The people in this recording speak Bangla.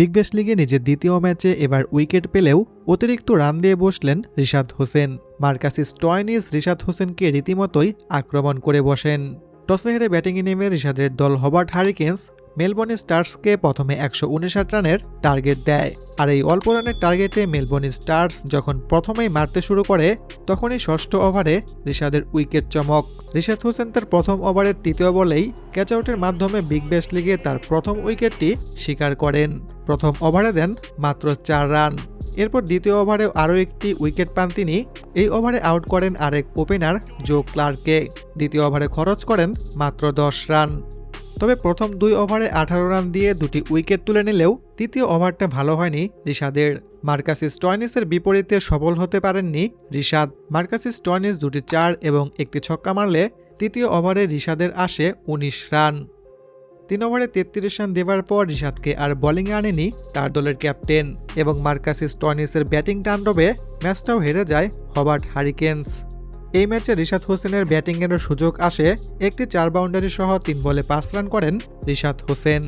বিগ ব্যাশ লিগে নিজের দ্বিতীয় ম্যাচে এবার উইকেট পেলেও অতিরিক্ত রান দিয়ে বসলেন রিশাদ হোসেন। মার্কাস স্টয়নিস রিশাদ হোসেনকে রীতিমতোই আক্রমণ করে বসেন। টসে হেরে ব্যাটিংয়ে নেমে রিশাদের দল হবার্ট হারিকেন্স মেলবোর্ন স্টার্সকে প্রথমে 159 রানের টার্গেট দেয়। আর এই অল্প রানের টার্গেটে মেলবোর্ন স্টার্স যখন প্রথমেই মারতে শুরু করে তখনই ষষ্ঠ ওভারে রিশাদের উইকেট চমক। রিশাদ হোসেন তার প্রথম ওভারের তৃতীয় বলেই ক্যাচআউটের মাধ্যমে বিগ ব্যাশ লিগে তার প্রথম উইকেটটি শিকার করেন। প্রথম ওভারে দেন মাত্র 4 রান। এরপর দ্বিতীয় ওভারেও আরও একটি উইকেট পান তিনি। এই ওভারে আউট করেন আরেক ওপেনার জো ক্লার্ককে। দ্বিতীয় ওভারে খরচ করেন মাত্র 10 রান। তবে প্রথম 2 ওভারে 18 রান দিয়ে 2টি উইকেট তুলে নিলেও তৃতীয় ওভারটা ভালো হয়নি রিশাদের। মার্কাস স্টয়নিসের বিপরীতে সফল হতে পারেননি রিশাদ। মার্কাস স্টয়নিস 2টি 4 এবং একটি ছক্কা মারলে তৃতীয় ওভারে রিশাদের আসে 19 রান। 3 ওভারে 33 রান দেওয়ার পর রিশাদকে আর বোলিংয়ে আনেনি তার দলের ক্যাপ্টেন এবং মার্কাস স্টয়নিসের ব্যাটিং তাণ্ডবে ম্যাচটাও হেরে যায় হবার্ট হারিকেন্স। এই ম্যাচে রিশাদ হোসেনের ব্যাটিংয়েরও সুযোগ আসে। একটি 4 বাউন্ডারি সহ 3 বলে 5 রান করেন রিশাদ হোসেন।